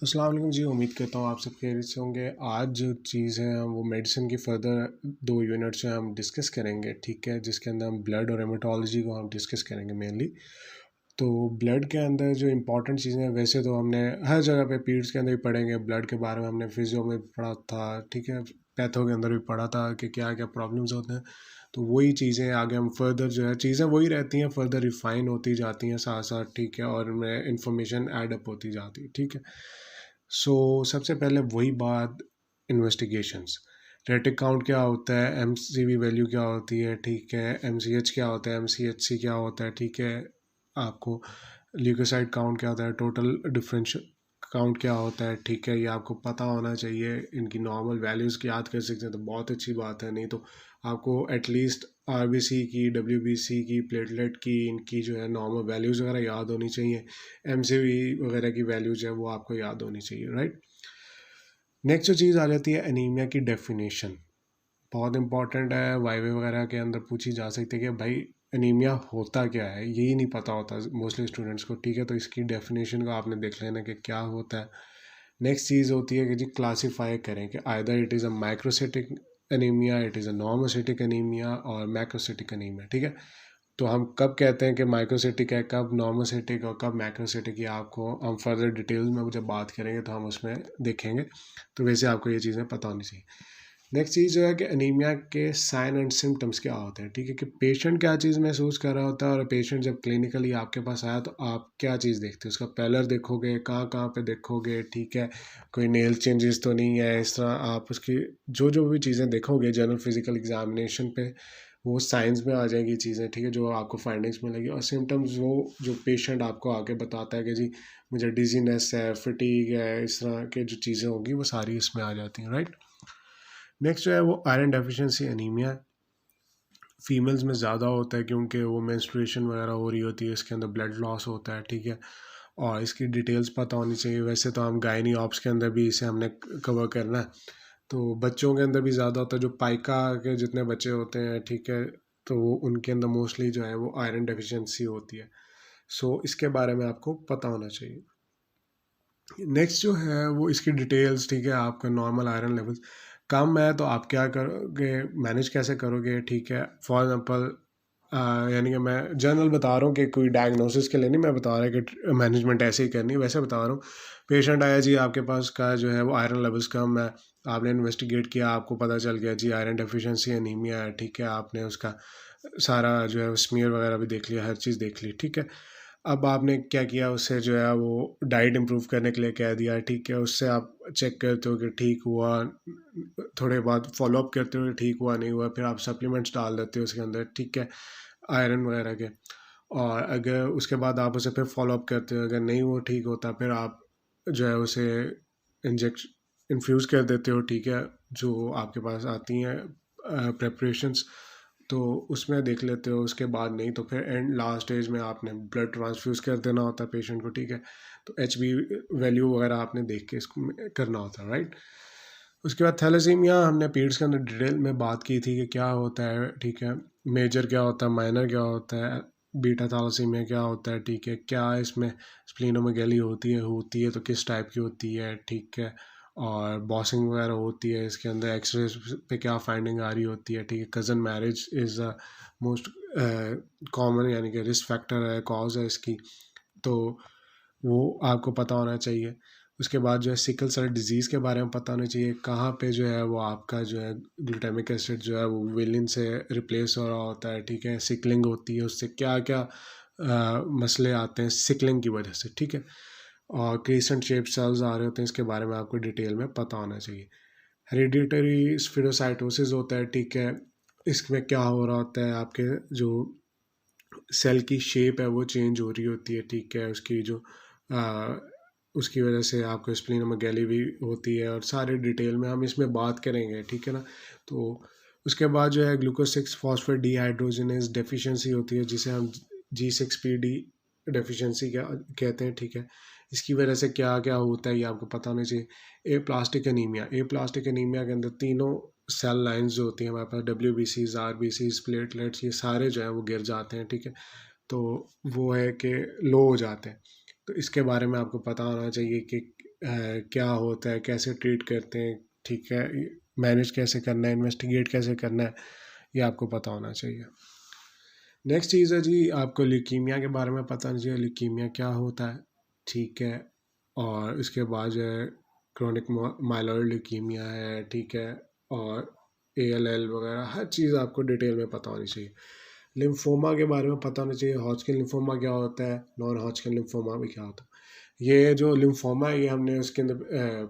अस्सलाम वालेकुम जी। उम्मीद करता हूँ आप सब खैरियत से होंगे। आज जो चीज़ है वो मेडिसिन की फर्दर 2 यूनिट्स हैं हम डिस्कस करेंगे, ठीक है, जिसके अंदर हम ब्लड और हेमाटोलॉजी को हम डिस्कस करेंगे मेनली। तो ब्लड के अंदर जो इंपॉर्टेंट चीज़ें हैं, वैसे तो हमने हर जगह पे पीरियड्स के अंदर भी पढ़ेंगे, ब्लड के बारे में हमने फिजियो में पढ़ा था, ठीक है, पैथो के अंदर भी पढ़ा था कि क्या क्या प्रॉब्लम्स होते हैं। तो वही चीज़ें आगे हम फर्दर जो है चीज़ें वही रहती हैं, फर्दर रिफ़ाइन होती जाती हैं साथ साथ, ठीक है, और उनमें इंफॉर्मेशन ऐड अप होती जाती है, ठीक है। सो सबसे पहले वही बात, इन्वेस्टिगेशंस। रेटिक काउंट क्या होता है, एमसीवी वैल्यू क्या होती है, ठीक है, एमसीएच क्या होता है, एमसीएचसी क्या होता है, ठीक है, आपको ल्यूकोसाइड काउंट क्या होता है, टोटल डिफरेंशियल काउंट क्या होता है, ठीक है, ये आपको पता होना चाहिए। इनकी नॉर्मल वैल्यूज़ की याद कर सकते हैं तो बहुत अच्छी बात है, नहीं तो आपको एटलीस्ट आरबीसी की, डब्ल्यूबीसी की, प्लेटलेट की, इनकी जो है नॉर्मल वैल्यूज़ वगैरह याद होनी चाहिए। एमसीवी वगैरह की वैल्यूज है वो आपको याद होनी चाहिए, राइट। नेक्स्ट जो चीज़ आ जाती है एनीमिया की डेफिनेशन, बहुत इंपॉर्टेंट है, वाईवे वगैरह के अंदर पूछी जा सकती है कि भाई एनीमिया होता क्या है, यही नहीं पता होता मोस्टली स्टूडेंट्स को, ठीक है, तो इसकी डेफिनेशन का आपने देख लेना कि क्या होता है। नेक्स्ट चीज़ होती है कि जी क्लासीफाई करें कि either it is a microcytic anaemia, it is a normocytic anaemia और मैक्रोसिटिक एनीमिया, ठीक है। तो हम कब कहते हैं कि माइक्रोसिटिक है, कब नॉर्मोसिटिक और कब मैक्रोसिटिक, ये आपको हम फर्दर डिटेल्स में जब बात करेंगे तो हम उसमें देखेंगे। तो वैसे आपको ये चीज़ें पता होनी चाहिए। नेक्स्ट चीज़ जो है कि एनीमिया के साइन एंड सिम्टम्स क्या होते हैं, ठीक है, कि पेशेंट क्या चीज़ महसूस कर रहा होता है, और पेशेंट जब क्लिनिकली आपके पास आया तो आप क्या चीज़ देखते हो, उसका पैलर देखोगे, कहाँ कहाँ पे देखोगे, ठीक है, कोई नेल चेंजेस तो नहीं है, इस तरह आप उसकी जो जो भी चीज़ें देखोगे जनरल फिजिकल एग्जामिनेशन पे, वो साइंस में आ जाएंगी चीज़ें, ठीक है, जो आपको फाइंडिंग्स मिलेगी। और सिम्टम्स वो जो पेशेंट आपको आके बताता है कि जी मुझे डिजीनेस है, फटीग है, इस तरह के जो चीज़ें होंगी वो सारी इसमें आ जाती हैं, राइट। नेक्स्ट जो है वो आयरन डेफिशिएंसी एनीमिया, फीमेल्स में ज़्यादा होता है क्योंकि वो मेंस्ट्रुएशन वगैरह हो रही होती है, इसके अंदर ब्लड लॉस होता है, ठीक है, और इसकी डिटेल्स पता होनी चाहिए। वैसे तो हम गायनी ऑप्स के अंदर भी इसे हमने कवर करना है। तो बच्चों के अंदर भी ज़्यादा होता है, जो पाइका के जितने बच्चे होते हैं, ठीक है, तो वो उनके अंदर मोस्टली जो है वो आयरन डेफिशिएंसी होती है। सो इसके बारे में आपको पता होना चाहिए। नेक्स्ट जो है वो इसकी डिटेल्स, ठीक है, आपका नॉर्मल आयरन लेवल कम है तो आप क्या करोगे, मैनेज कैसे करोगे, ठीक है। फॉर एग्जांपल यानी कि मैं जनरल बता रहा हूँ कि कोई डायग्नोसिस के लिए नहीं मैं बता रहा कि मैनेजमेंट ऐसे ही करनी है, वैसे बता रहा हूँ। पेशेंट आया जी आपके पास का जो है वो आयरन लेवल्स कम है, आपने इन्वेस्टिगेट किया, आपको पता चल गया जी आयरन डेफिशिएंसी एनीमिया है, ठीक है, आपने उसका सारा जो है स्मीयर वगैरह भी देख लिया, हर चीज़ देख ली, ठीक है। अब आपने क्या किया, उससे जो है वो डाइट इम्प्रूव करने के लिए कह दिया, ठीक है, उससे आप चेक करते हो कि ठीक हुआ, थोड़े बाद फॉलो अप करते हो कि ठीक हुआ नहीं हुआ, फिर आप सप्लीमेंट्स डाल देते हो उसके अंदर, ठीक है, आयरन वगैरह के। और अगर उसके बाद आप उसे फिर फॉलो अप करते हो, अगर नहीं वो ठीक होता फिर आप जो है उसे इंजेक्शन इन्फ्यूज़ कर देते हो, ठीक है, जो आपके पास आती हैं प्रेपरेशंस, तो उसमें देख लेते हो। उसके बाद नहीं तो फिर एंड लास्ट स्टेज में आपने ब्लड ट्रांसफ्यूज़ कर देना होता है पेशेंट को, ठीक है, तो एच बी वैल्यू वगैरह आपने देख के इसको करना होता है, राइट। उसके बाद थैलेसीमिया हमने पीरियड्स के अंदर डिटेल में बात की थी कि क्या होता है, ठीक है, मेजर क्या होता है, माइनर क्या होता है, बीटा थैलेसीमिया क्या होता है, ठीक है, क्या इसमें स्प्लीनोमेगैली होती है तो किस टाइप की होती है, ठीक है, और बॉसिंग वगैरह होती है, इसके अंदर एक्सरे पे क्या फाइंडिंग आ रही होती है, ठीक है, cousin marriage is the most common यानी कि रिस्क फैक्टर है, कॉज है इसकी, तो वो आपको पता होना चाहिए। उसके बाद जो है सिकल सेल डिजीज़ के बारे में पता होना चाहिए, कहाँ पे जो है वो आपका जो है ग्लूटामिक एसिड जो है वो विलिन से रिप्लेस हो रहा होता है, ठीक है, सिकलिंग होती है, उससे क्या क्या मसले आते हैं सिकलिंग की वजह से, ठीक है, और क्रीसेंट शेप सेल्स आ रहे होते हैं, इसके बारे में आपको डिटेल में पता होना चाहिए। हेरिडिटरी स्फीरोसाइटोसिस होता है, ठीक है, इसमें क्या हो रहा होता है, आपके जो सेल की शेप है वो चेंज हो रही होती है, ठीक है, उसकी जो आ, उसकी वजह से आपको स्प्लीनोमेगैली भी होती है, और सारे डिटेल में हम इसमें बात करेंगे, ठीक है ना। तो उसके बाद जो है ग्लूकोज 6 फॉस्फेट डिहाइड्रोजनेज डेफिशिएंसी होती है, जिसे हम G6PD डेफिशिएंसी क्या कहते हैं, ठीक है। इसकी वजह से क्या क्या होता है ये आपको पता होना चाहिए। ए प्लास्टिक एनीमिया के अंदर तीनों सेल लाइंस जो होती हैं हमारे पास, WBCs, RBCs, प्लेटलेट्स, ये सारे जो है वो गिर जाते हैं, ठीक है, तो वो है कि लो हो जाते हैं। तो इसके बारे में आपको पता होना चाहिए कि क्या होता है, कैसे ट्रीट करते हैं, ठीक है, मैनेज कैसे करना है, इन्वेस्टिगेट कैसे करना है, ये आपको पता होना चाहिए। नेक्स्ट चीज़ है जी, आपको ल्यूकीमिया के बारे में पता चाहिए, ल्यूकीमिया क्या होता है, ठीक है। और इसके बाद जो है क्रोनिक माइलॉइड ल्यूकीमिया है, ठीक है। और ALL वगैरह हर चीज़ आपको डिटेल में पता होनी चाहिए। लिम्फोमा के बारे में पता होना चाहिए, हॉजकिन लिम्फोमा क्या होता है, नॉन हॉजकिन लिम्फोमा भी क्या होता है। ये जो लिम्फोमा है ये हमने उसके अंदर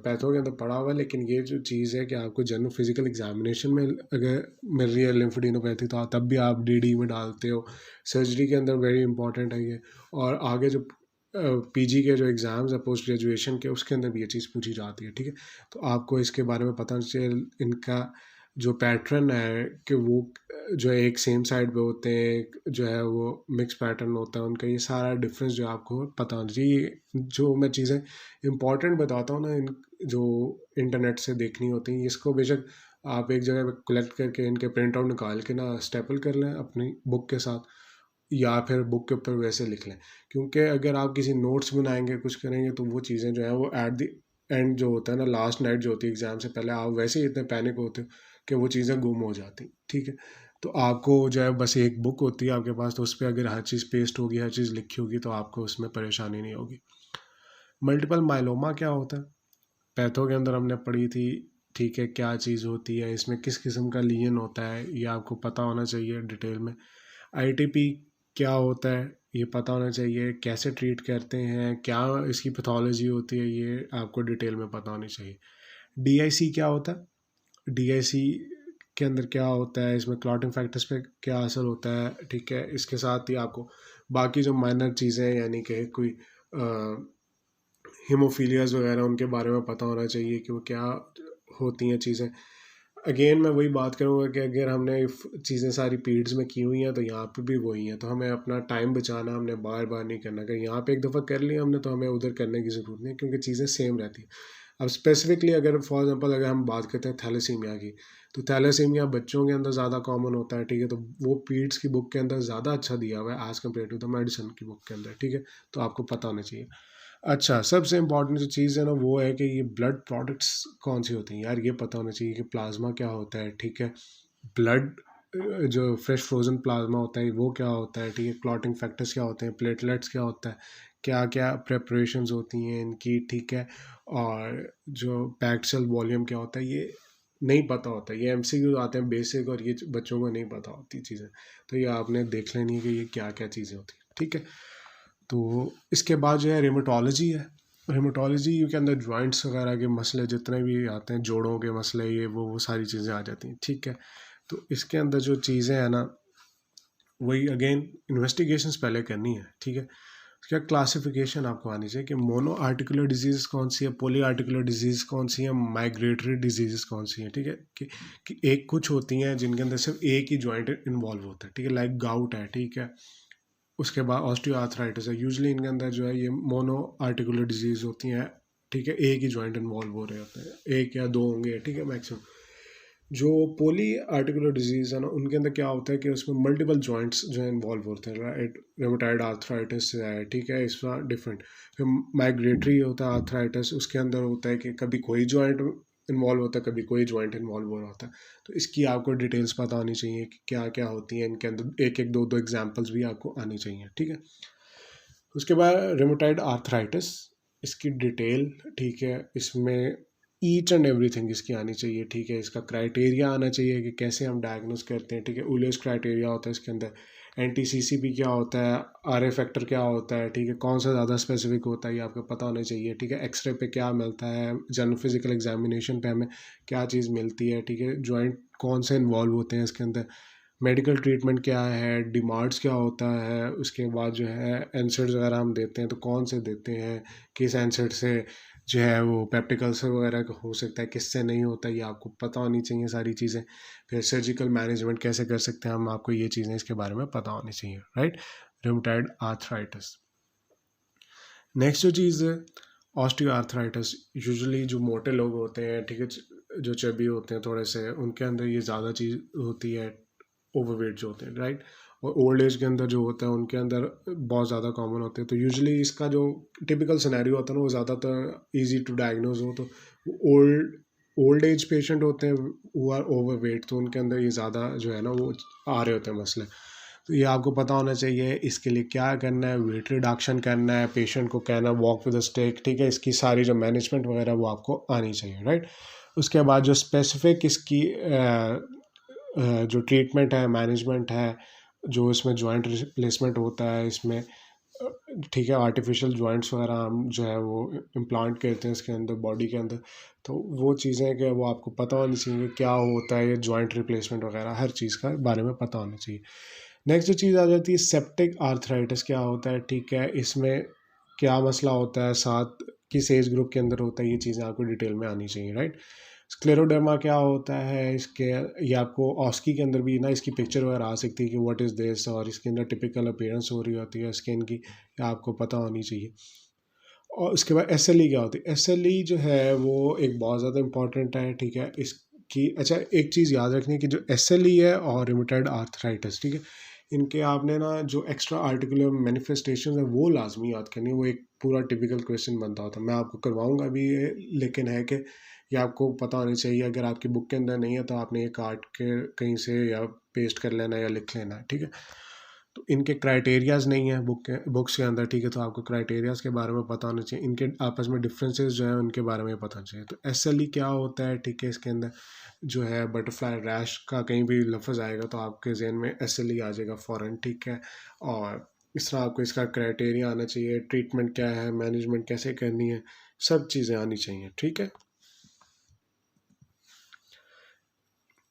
पैथो के अंदर पढ़ा हुआ है, लेकिन ये जो चीज़ है कि आपको जनरल फिजिकल एग्जामिनेशन में अगर मिल रही है लिम्फोडेनोपैथी तो तब भी आप DD में डालते हो। सर्जरी के अंदर वेरी इंपॉर्टेंट है ये। और आगे जो PG के जो एग्ज़ाम्स है पोस्ट ग्रेजुएशन के, उसके अंदर भी ये चीज़ पूछी जाती है, ठीक है। तो आपको इसके बारे में पता चाहिए, इनका जो पैटर्न है कि वो जो है एक सेम साइड पे होते हैं, एक जो है वो मिक्स पैटर्न होता है उनका, ये सारा डिफरेंस जो आपको पता होना चाहिए। जो मैं चीज़ें इंपॉर्टेंट बताता हूँ ना, जो इंटरनेट से देखनी होती हैं, इसको बेशक आप एक जगह पे कलेक्ट करके इनके प्रिंट आउट निकाल के ना स्टेपल कर लें अपनी बुक के साथ, या फिर बुक के ऊपर वैसे लिख लें। क्योंकि अगर आप किसी नोट्स बनाएंगे, कुछ करेंगे, तो वो चीज़ें जो है वो एट द एंड जो होता है ना, लास्ट नाइट जो होती है एग्ज़ाम से पहले, आप वैसे ही इतने पैनिक होते हो कि वो चीज़ें गुम हो जाती, ठीक है। तो आपको जो है बस एक बुक होती है आपके पास, तो उस पर अगर हर चीज़ पेस्ट होगी, हर चीज़ लिखी होगी, तो आपको उसमें परेशानी नहीं होगी। मल्टीपल माइलोमा क्या होता है, पैथो के अंदर हमने पढ़ी थी, ठीक है, क्या चीज़ होती है, इसमें किस किस्म का लीजन होता है, ये आपको पता होना चाहिए डिटेल में। ITP क्या होता है ये पता होना चाहिए, कैसे ट्रीट करते हैं, क्या इसकी पैथोलॉजी होती है, ये आपको डिटेल में पता होनी चाहिए। DIC क्या होता है, DIC के अंदर क्या होता है, इसमें क्लॉटिंग फैक्टर्स पे क्या असर होता है, ठीक है। इसके साथ ही आपको बाकी जो माइनर चीज़ें हैं, यानी कि कोई हीमोफीलियाज वगैरह, उनके बारे में पता होना चाहिए कि वो क्या होती हैं चीज़ें। अगेन मैं वही बात करूँगा कि अगर हमने चीज़ें सारी पीरियड्स में की हुई हैं तो यहाँ पे भी वही हैं, तो हमें अपना टाइम बचाना, हमने बार बार नहीं करना। अगर यहाँ पे एक दफ़ा कर लिया हमने, तो हमें उधर करने की ज़रूरत नहीं, क्योंकि चीज़ें सेम रहती हैं। अब स्पेसिफिकली अगर फॉर एग्जांपल अगर हम बात करते हैं थैलेसीमिया की, तो थैलेसीमिया बच्चों के अंदर ज़्यादा कॉमन होता है, ठीक है। तो वो पीरियड्स की बुक के अंदर ज़्यादा अच्छा दिया हुआ है as compare to the medicine की बुक के अंदर, ठीक है। तो आपको पता होना चाहिए। अच्छा, सबसे इम्पॉर्टेंट जो चीज़ है ना, वो है कि ये ब्लड प्रोडक्ट्स कौन सी होती हैं यार, ये पता होना चाहिए कि प्लाज्मा क्या होता है, ठीक है। ब्लड जो फ्रेश फ्रोजन प्लाज्मा होता है वो क्या होता है, ठीक है। क्लॉटिंग फैक्टर्स क्या होते हैं, प्लेटलेट्स क्या होता है, क्या क्या प्रेपरेशंस होती हैं इनकी, ठीक है। और जो पैक्ड सेल वॉल्यूम क्या होता है, ये नहीं पता होता। ये MCQ आते हैं बेसिक, और ये बच्चों को नहीं पता होती चीज़ें, तो ये आपने देख लेनी है कि ये क्या क्या चीज़ें होती हैं, ठीक है। तो इसके बाद जो है रेमेटोलॉजी है। रेमेटोलॉजी के अंदर जॉइंट्स वगैरह के मसले जितने भी आते हैं, जोड़ों के मसले, ये वो सारी चीज़ें आ जाती हैं, ठीक है। तो इसके अंदर जो चीज़ें हैं ना, वही अगेन इन्वेस्टिगेशंस पहले करनी है, ठीक है। उसका क्लासिफिकेशन आपको आनी चाहिए कि मोनो आर्टिकुलर डिजीज़ कौन सी है, पॉली आर्टिकुलर डिजीज़ कौन सी है, माइग्रेटरी डिजीज़ कौन सी है, ठीक है। कि एक कुछ होती हैं जिनके अंदर सिर्फ एक ही जॉइंट इन्वॉल्व होता है, ठीक है, लाइक गाउट है, ठीक है। उसके बाद ऑस्टियोआर्थराइटिस है, यूजुअली इनके अंदर जो है ये मोनो आर्टिकुलर डिजीज़ होती हैं, ठीक है। एक ही जॉइंट इन्वॉल्व हो रहे होते हैं, एक या दो होंगे, ठीक है, मैक्सिमम। जो पोली आर्टिकुलर डिजीज़ है ना, उनके अंदर क्या होता है कि उसमें मल्टीपल जॉइंट्स जो है इन्वॉल्व होते हैं, राइट। रेमेटॉइड आर्थराइटिस है, ठीक है, इसका डिफरेंट। फिर माइग्रेटरी होता है आर्थराइटिस, उसके अंदर होता है कि कभी कोई जॉइंट इन्वॉल्व होता है, कभी कोई जॉइंट इन्वॉल्व हो रहा होता है। तो इसकी आपको डिटेल्स पता होनी चाहिए कि क्या क्या होती हैं इनके अंदर, एक एक दो दो एग्जाम्पल्स भी आपको आनी चाहिए, ठीक है। उसके बाद रेमेटॉइड आर्थराइटिस, इसकी डिटेल, ठीक है, इसमें ईच एंड एवरीथिंग इसकी आनी चाहिए, ठीक है। इसका क्राइटेरिया आना चाहिए कि कैसे हम डायग्नोस करते हैं, ठीक है। उलियस क्राइटेरिया होता है इसके अंदर, NTCCP क्या होता है, RA फैक्टर क्या होता है, ठीक है, कौन सा ज़्यादा स्पेसिफिक होता है, ये आपको पता होना चाहिए, ठीक है। एक्सरे पे क्या मिलता है, जनरल फिजिकल एग्जामिनेशन पे हमें क्या चीज़ मिलती है, ठीक है। जॉइंट कौन से इन्वॉल्व होते हैं इसके अंदर, मेडिकल ट्रीटमेंट क्या है, डिमांड्स क्या होता है। उसके बाद जो है एनसेड्स वगैरह हम देते हैं तो कौन से देते हैं, किस एनसेड से जो है वो पेप्टिक अल्सर वगैरह का हो सकता है, किससे नहीं होता, ये आपको पता होनी चाहिए सारी चीज़ें। फिर सर्जिकल मैनेजमेंट कैसे कर सकते हैं हम, आपको ये चीज़ें इसके बारे में पता होनी चाहिए, राइट। Rheumatoid arthritis. नेक्स्ट जो चीज़ है ऑस्टियोआर्थराइटिस, यूजुअली जो मोटे लोग होते हैं, ठीक है, जो चर्बी होते हैं थोड़े से, उनके अंदर ये ज़्यादा चीज़ होती है, ओवरवेट जो होते हैं, राइट। और ओल्ड एज के अंदर जो होता है उनके अंदर बहुत ज़्यादा कॉमन होते हैं। तो यूजुअली इसका जो टिपिकल सिनेरियो होता है ना वो ज़्यादातर इजी टू डायग्नोज हो, तो ओल्ड ओल्ड एज पेशेंट होते हैं वो आर ओवर वेट, तो उनके अंदर ये ज़्यादा जो है ना वो आ रहे होते हैं मसले। तो ये आपको पता होना चाहिए इसके लिए क्या करना है, वेट रिडक्शन करना है, पेशेंट को कहना वॉक विद अ स्टिक, ठीक है, इसकी सारी जो मैनेजमेंट वगैरह वो आपको आनी चाहिए, राइट। उसके बाद जो स्पेसिफिक इसकी जो ट्रीटमेंट है, मैनेजमेंट है, जो इसमें जॉइंट रिप्लेसमेंट होता है इसमें, ठीक है, आर्टिफिशियल जॉइंट्स वगैरह हम जो है वो इम्प्लांट करते हैं इसके अंदर, बॉडी के अंदर, तो वो चीज़ें कि वो आपको पता होनी चाहिए क्या होता है, ये जॉइंट रिप्लेसमेंट वगैरह हर चीज़ का बारे में पता होना चाहिए। नेक्स्ट जो चीज़ आ जाती है सेप्टिक आर्थराइटिस क्या होता है, ठीक है, इसमें क्या मसला होता है, साथ किस एज ग्रुप के अंदर होता है, ये चीज़ें आपको डिटेल में आनी चाहिए, राइट। स्क्लेरोडर्मा क्या होता है इसके, ये आपको ऑस्की के अंदर भी ना इसकी पिक्चर वगैरह आ सकती है कि व्हाट इज़ दिस, और इसके अंदर टिपिकल अपीयरेंस हो रही होती है स्किन की, ये आपको पता होनी चाहिए। और उसके बाद एसएलई क्या होती है, एसएलई जो है वो एक बहुत ज़्यादा इंपॉर्टेंट है, ठीक है, इसकी अच्छा एक चीज़ याद रखनी है कि जो एसएलई है और रिमेटॉइड आर्थराइटिस, ठीक है, इनके आपने ना जो एक्स्ट्रा आर्टिकुलर मैनिफेस्टेशन है वो लाजमी याद करनी है, वो एक पूरा टिपिकल क्वेश्चन बनता होता है, मैं आपको करवाऊंगा भी ये, लेकिन है कि ये आपको पता होनी चाहिए, अगर आपकी बुक के अंदर नहीं है तो आपने ये काट के कहीं से या पेस्ट कर लेना या लिख लेना है, ठीक है। तो इनके क्राइटेरियाज नहीं है बुक्स के अंदर, ठीक है, तो आपको क्राइटेरियाज के बारे में पता होना चाहिए, इनके आपस में डिफरेंसेस जो है उनके बारे में पता चाहिए। तो एसएलई क्या होता है, ठीक है, इसके अंदर जो है बटरफ्लाई रैश का कहीं भी लफ्ज़ आएगा तो आपके जहन में एसएलई आ जाएगा फ़ौरन, ठीक है। और इस तरह आपको इसका क्राइटेरिया आना चाहिए, ट्रीटमेंट क्या है, मैनेजमेंट कैसे करनी है, सब चीज़ें आनी चाहिए, ठीक है।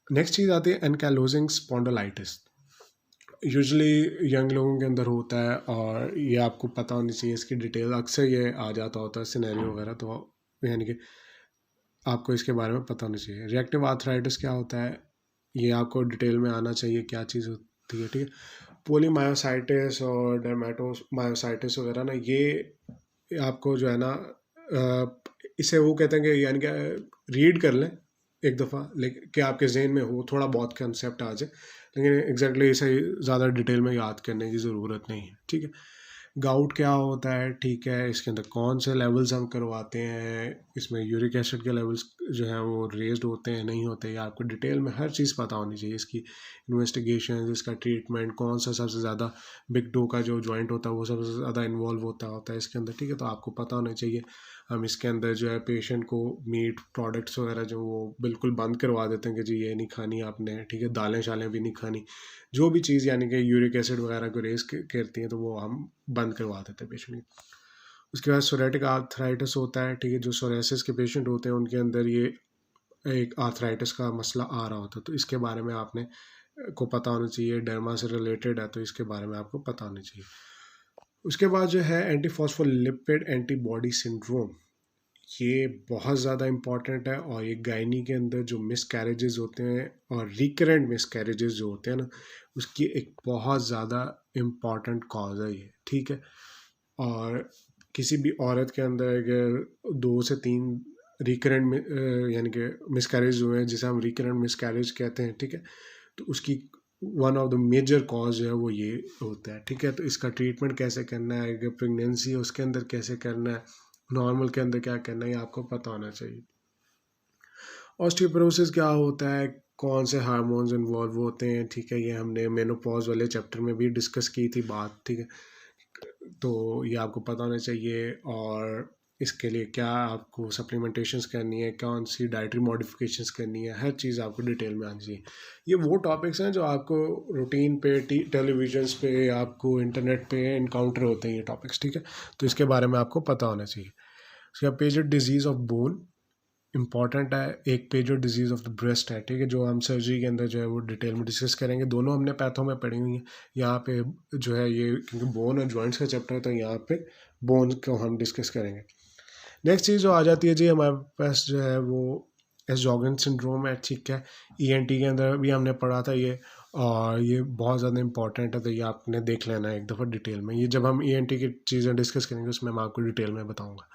नेक्स्ट चीज़ आती है एनकालोजिंग स्पॉन्डिलाइटिस, यूजुअली यंग लोगों के अंदर होता है, और ये आपको पता होनी चाहिए इसकी डिटेल, अक्सर ये आ जाता होता है सिनेरियो वगैरह, तो यानी कि आपको इसके बारे में पता होना चाहिए। रिएक्टिव आर्थराइटिस क्या होता है, ये आपको डिटेल में आना चाहिए क्या चीज़ होती है, ठीक है। पोलीमायोसाइटिस और डर्मेटोमायोसाइटिस वगैरह ना, ये आपको जो है ना इसे वो कहते हैं कि यानी कि रीड कर लें एक दफ़ा, लेकिन कि आपके जहन में हो, थोड़ा बहुत कंसेप्ट आ जाए, लेकिन एग्जैक्टली इसे ज़्यादा डिटेल में याद करने की ज़रूरत नहीं है, ठीक है। गाउट क्या होता है, ठीक है, इसके अंदर कौन से लेवल्स हम करवाते हैं, इसमें यूरिक एसिड के लेवल्स जो हैं वो रेज्ड होते हैं नहीं होते, या आपको डिटेल में हर चीज़ पता होनी चाहिए, इसकी इन्वेस्टिगेशन, इसका ट्रीटमेंट, कौन सा सबसे ज़्यादा बिग डो का जो जॉइंट होता है वो सबसे ज़्यादा इन्वॉल्व होता है इसके अंदर, ठीक है, तो आपको पता होना चाहिए। हम इसके अंदर जो है पेशेंट को मीट प्रोडक्ट्स वगैरह जो वो बिल्कुल बंद करवा देते हैं कि जी ये नहीं खानी आपने, ठीक है, दालें शालें भी नहीं खानी, जो भी चीज़ यानी कि यूरिक एसिड वगैरह को रेस करती हैं तो वो हम बंद करवा देते हैं पेशेंट की। उसके बाद सोरेटिक आर्थराइटिस होता है, ठीक है, जो सोरेसिस के पेशेंट होते हैं उनके अंदर ये एक आर्थराइटिस का मसला आ रहा होता है, तो इसके बारे में आपने को पता होना चाहिए, डर्मा से रिलेटेड है तो इसके बारे में आपको पता होना चाहिए। उसके बाद जो है एंटी फॉस्फोलिपिड एंटीबॉडी सिंड्रोम, ये बहुत ज़्यादा इम्पॉर्टेंट है, और ये गायनी के अंदर जो मिस कैरेजेस होते हैं और रिकरेंट मिस कैरेजेस जो होते हैं ना, उसकी एक बहुत ज़्यादा इम्पॉर्टेंट कॉज है ये, ठीक है। और किसी भी औरत के अंदर अगर 2 से 3 रिकरेंट यानी कि मिस कैरेज हुए हैं, जिसे हम रिकरेंट मिस कैरेज कहते हैं, ठीक है, तो उसकी one of the major cause है वो ये होता है, ठीक है। तो इसका ट्रीटमेंट कैसे करना है, अगर प्रेगनेंसी है उसके अंदर कैसे करना है, नॉर्मल के अंदर क्या करना है, ये आपको पता होना चाहिए। ऑस्टियोपोरोसिस क्या होता है, कौन से हार्मोन्स इन्वॉल्व होते हैं, ठीक है, ये हमने मेनोपॉज वाले चैप्टर में भी डिस्कस की थी बात, ठीक है, तो ये आपको पता होना चाहिए। और इसके लिए क्या आपको सप्लीमेंटेशंस करनी है, कौन सी डाइटरी मॉडिफिकेशंस करनी है, हर चीज़ आपको डिटेल में आनी चाहिए। ये वो टॉपिक्स हैं जो आपको रूटीन पे टेलीविजन्स पे आपको इंटरनेट पे इनकाउंटर होते हैं ये टॉपिक्स, ठीक है, तो इसके बारे में आपको पता होना चाहिए। उसके बाद paged disease of bone important है, एक paged disease of the breast है, ठीक है, जो हम सर्जरी के अंदर जो है वो डिटेल में डिस्कस करेंगे, दोनों हमने पैथों में पढ़ी हुई हैं। यहाँ पे जो है ये क्योंकि बोन और जॉइंट्स का चैप्टर है तो यहाँ पे बोन को हम डिस्कस करेंगे। नेक्स्ट चीज़ जो आ जाती है जी हमारे पास जो है वो एसजॉर्गन सिंड्रोम है, ठीक है, ईएनटी के अंदर भी हमने पढ़ा था ये, और ये बहुत ज़्यादा इंपॉर्टेंट है, तो ये आपने देख लेना है एक दफ़ा डिटेल में, ये जब हम ईएनटी की चीज़ें डिस्कस करेंगे उसमें मैं आपको डिटेल में बताऊँगा।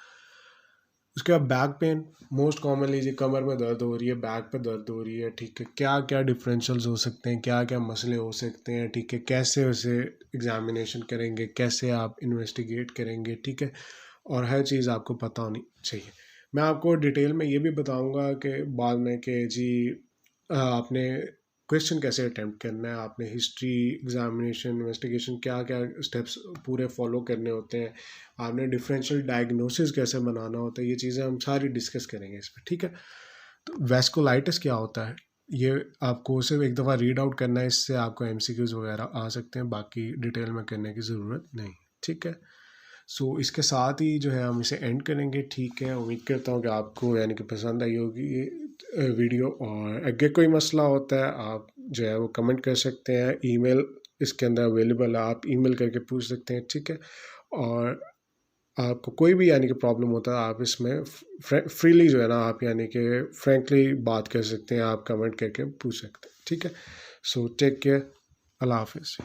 उसके बाद बैक पेन, मोस्ट कॉमनली जी कमर में दर्द हो रही है, बैक पे दर्द हो रही है, ठीक है, क्या क्या डिफरेंशियल्स हो सकते हैं, क्या क्या मसले हो सकते हैं, ठीक है, कैसे उसे एग्जामिनेशन करेंगे, कैसे आप इन्वेस्टिगेट करेंगे, ठीक है, और हर चीज़ आपको पता होनी चाहिए। मैं आपको डिटेल में ये भी बताऊंगा कि बाद में कि जी आपने क्वेश्चन कैसे अटेम्प्ट करना है, आपने हिस्ट्री, एग्जामिनेशन, इन्वेस्टिगेशन क्या क्या स्टेप्स पूरे फॉलो करने होते हैं, आपने डिफरेंशियल डायग्नोसिस कैसे बनाना होता है, ये चीज़ें हम सारी डिस्कस करेंगे इस पर, ठीक है। तो वेस्कुलाइटिस क्या होता है, ये आपको सिर्फ एक दफ़ा रीड आउट करना है, इससे आपको एमसीक्यूज वगैरह आ सकते हैं, बाकी डिटेल में करने की ज़रूरत नहीं, ठीक है। सो इसके साथ ही जो है हम इसे एंड करेंगे, ठीक है। उम्मीद करता हूँ कि आपको यानी कि पसंद आई होगी ये वीडियो, और अगर कोई मसला होता है आप जो है वो कमेंट कर सकते हैं, ईमेल इसके अंदर अवेलेबल है, आप ईमेल करके पूछ सकते हैं, ठीक है। और आपको कोई भी यानी कि प्रॉब्लम होता है आप इसमें फ्रीली जो है ना आप यानी कि फ्रेंकली बात कर सकते हैं, आप कमेंट करके पूछ सकते हैं, ठीक है। सो टेक केयर, अल्लाह हाफिज़।